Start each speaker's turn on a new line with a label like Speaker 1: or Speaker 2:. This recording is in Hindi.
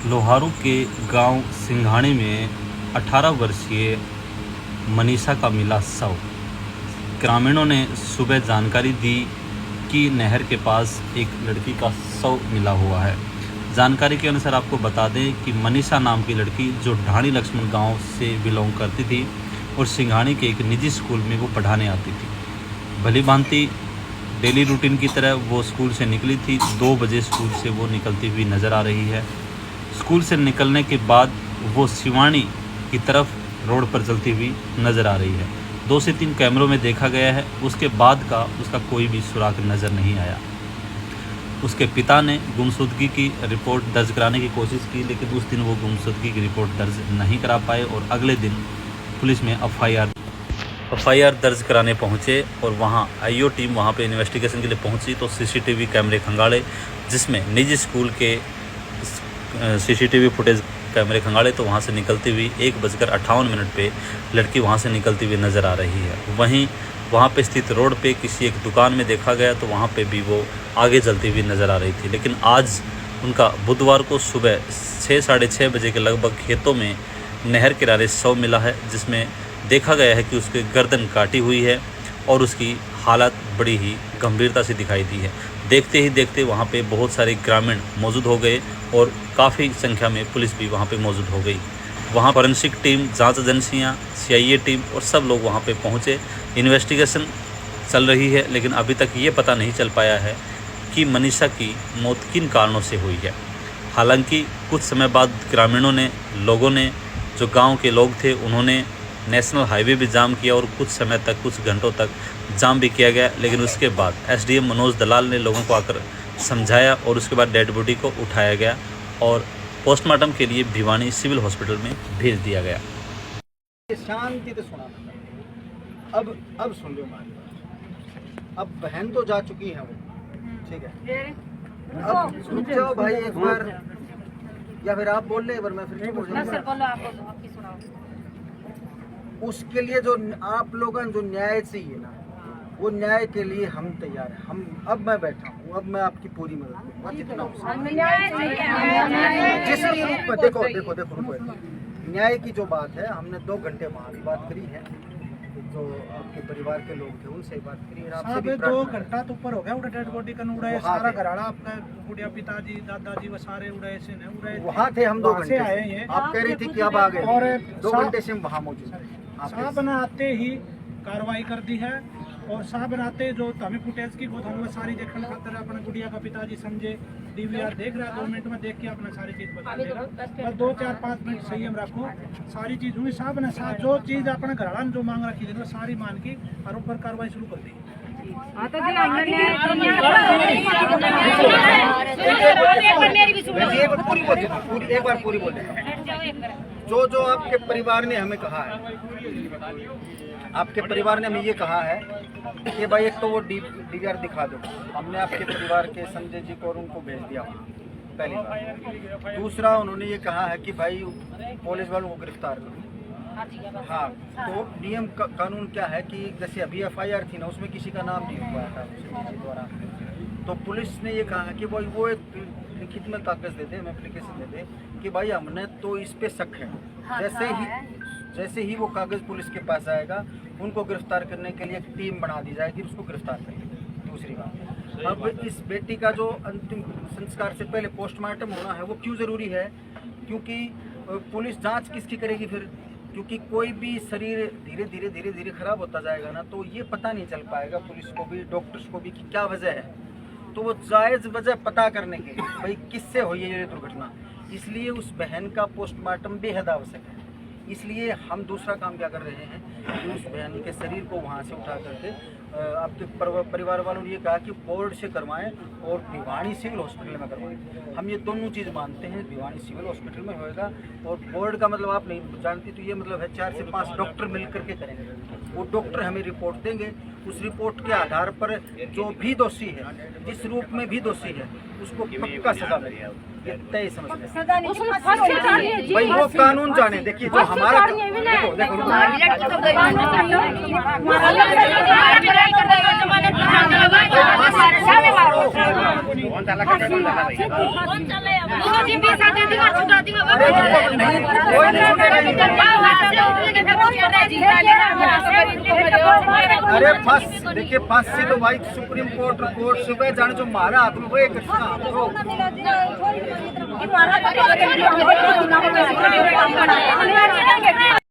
Speaker 1: लोहारू के गांव सिंघाणी में 18 वर्षीय मनीषा का मिला शव। ग्रामीणों ने सुबह जानकारी दी कि नहर के पास एक लड़की का शव मिला हुआ है। जानकारी के अनुसार आपको बता दें कि मनीषा नाम की लड़की जो ढाणी लक्ष्मण गांव से बिलोंग करती थी और सिंघाणी के एक निजी स्कूल में वो पढ़ाने आती थी। भली भांति डेली रूटीन की तरह वो स्कूल से निकली थी। 2 बजे स्कूल से वो निकलती हुई नज़र आ रही है। स्कूल से निकलने के बाद वो सिवानी की तरफ रोड पर चलती हुई नज़र आ रही है। 2 से 3 कैमरों में देखा गया है। उसके बाद का उसका कोई भी सुराग नज़र नहीं आया। उसके पिता ने गुमशुदगी की रिपोर्ट दर्ज कराने की कोशिश की, लेकिन उस दिन वो गुमशुदगी की रिपोर्ट दर्ज नहीं करा पाए और अगले दिन पुलिस में एफआईआर दर्ज कराने पहुंचे और वहां आईओ टीम वहां पे इन्वेस्टिगेशन के लिए पहुंची तो सीसीटीवी कैमरे खंगाले, जिसमें निजी स्कूल के सीसीटीवी फुटेज कैमरे खंगाले तो वहां से निकलती हुई 1:58 पे लड़की वहां से निकलती हुई नज़र आ रही है। वहीं वहां पे स्थित रोड पे किसी एक दुकान में देखा गया तो वहां पे भी वो आगे चलती हुई नज़र आ रही थी। लेकिन आज उनका बुधवार को सुबह 6 साढ़े 6 बजे के लगभग खेतों में नहर किनारे शव मिला है, जिसमें देखा गया है कि उसकी गर्दन काटी हुई है और उसकी हालत बड़ी ही गंभीरता से दिखाई दी है। देखते ही देखते वहाँ पे बहुत सारे ग्रामीण मौजूद हो गए और काफ़ी संख्या में पुलिस भी वहाँ पे मौजूद हो गई। वहाँ फॉरेंसिक टीम, जांच एजेंसियाँ, सीआईए टीम और सब लोग वहाँ पे पहुँचे। इन्वेस्टिगेशन चल रही है, लेकिन अभी तक ये पता नहीं चल पाया है कि मनीषा की मौत किन कारणों से हुई है। हालांकि कुछ समय बाद ग्रामीणों ने, लोगों ने, जो गाँव के लोग थे, उन्होंने नेशनल हाईवे भी जाम किया और कुछ समय तक, कुछ घंटों तक जाम भी किया गया। लेकिन उसके बाद एसडीएम मनोज दलाल ने लोगों को आकर समझाया और उसके बाद डेड बॉडी को उठाया गया और पोस्टमार्टम के लिए भिवानी सिविल हॉस्पिटल में भेज दिया गया।
Speaker 2: शांति से सुना अब सुन लो हमारी। अब बहन तो जा चुकी है वो, ठीक है। अब सुन जाओ भाई एक बार, या फिर आप बोल ले एक बार, मैं फिर उसके लिए जो आप लोगों जो न्याय चाहिए ना, वो न्याय के लिए हम तैयार हैं। अब मैं बैठा हूँ, अब मैं आपकी पूरी मदद करूँगा जितना हो सके। जिसके रूप में देखो न्याय की जो बात है, हमने 2 घंटे वहाँ भी बात करी है, जो आपके परिवार के लोग थे उनसे बात करी है। आपसे भी
Speaker 3: 2 घंटा तो ऊपर हो गया। उड़ा डेड बॉडी का उड़ाए सारा घराड़ा आपका, गुड़िया, पिताजी, दादाजी वो सारे उड़ाए से न उड़ाए।
Speaker 2: वहाँ थे हम 2 घंटे
Speaker 3: आए हैं।
Speaker 2: आप कह रही थी कि अब आ गए और 2 घंटे से हम वहाँ मौजूद थे।
Speaker 3: साहब ने आते ही कार्रवाई कर दी है और साहब बनाते जो हमें फुटेज की वो हम सारी देखने खातर अपना गुड़िया का पिताजी समझे डीवीआर देख रहा है, 2 मिनट में देख के अपना सारी चीज बता देगा। बस 2, 4, 5 मिनट संयम रखो, सारी चीज हुई। साहब ने जो चीज अपने घराड़ा जो मांग रखी थी वो सारी मान की और ऊपर कार्रवाई शुरू कर दी।
Speaker 2: एक बार पूरी बोल जो आपके परिवार ने हमें कहा है, आपके परिवार ने हमें ये कहा है कि भाई एक तो वो डीवीआर दिखा दो। हमने आपके परिवार के संजय जी को और उनको भेज दिया पहली बार। दूसरा उन्होंने ये कहा है कि भाई पुलिस वालों को गिरफ्तार करो। हाँ, तो नियम कानून क्या है कि जैसे अभी एफआईआर थी ना, उसमें किसी का नाम नहीं हुआ था द्वारा, तो पुलिस ने ये कहा कि भाई वो एक लिखित में कागज दे दे, एप्लीकेशन दे दे कि भाई हमने तो इस पे शक है। जैसे ही वो कागज पुलिस के पास आएगा, उनको गिरफ्तार करने के लिए एक टीम बना दी जाएगी, उसको गिरफ्तार करेगी। दूसरी बात, अब इस बेटी का जो अंतिम संस्कार से पहले पोस्टमार्टम होना है, वो क्यों ज़रूरी है? क्योंकि पुलिस जांच किसकी करेगी फिर? क्योंकि कोई भी शरीर धीरे धीरे खराब होता जाएगा ना, तो ये पता नहीं चल पाएगा पुलिस को भी, डॉक्टर्स को भी, कि क्या वजह है। तो वो जायज़ वजह पता करने के लिए भाई किससे हुई है ये दुर्घटना, इसलिए उस बहन का पोस्टमार्टम बेहद आवश्यक है। इसलिए हम दूसरा काम क्या कर रहे हैं कि उस बहन के शरीर को वहाँ से उठा करके आपके परिवार वालों ने ये कहा कि बोर्ड से करवाएं और भिवानी सिविल हॉस्पिटल में करवाएं। हम ये दोनों चीज़ मानते हैं, भिवानी सिविल हॉस्पिटल में होएगा। और बोर्ड का मतलब आप नहीं जानती, तो ये मतलब है 4 से 5 डॉक्टर मिल करके करेंगे। वो डॉक्टर हमें रिपोर्ट देंगे, उस रिपोर्ट के आधार पर जो भी दोषी है, जिस रूप में भी दोषी है, उसको पक्का सजा मिलेगी। ये तय समझ लें।
Speaker 4: उसमें फांसी चाहिए जी।
Speaker 2: भाई वो कानून जाने, देखिए जो हमारा देखो देखो अरे फांसी, देखिए फांसी तो भाई सुप्रीम कोर्ट सुबह जाने जो मारा हाथ में वो एक
Speaker 4: हमारा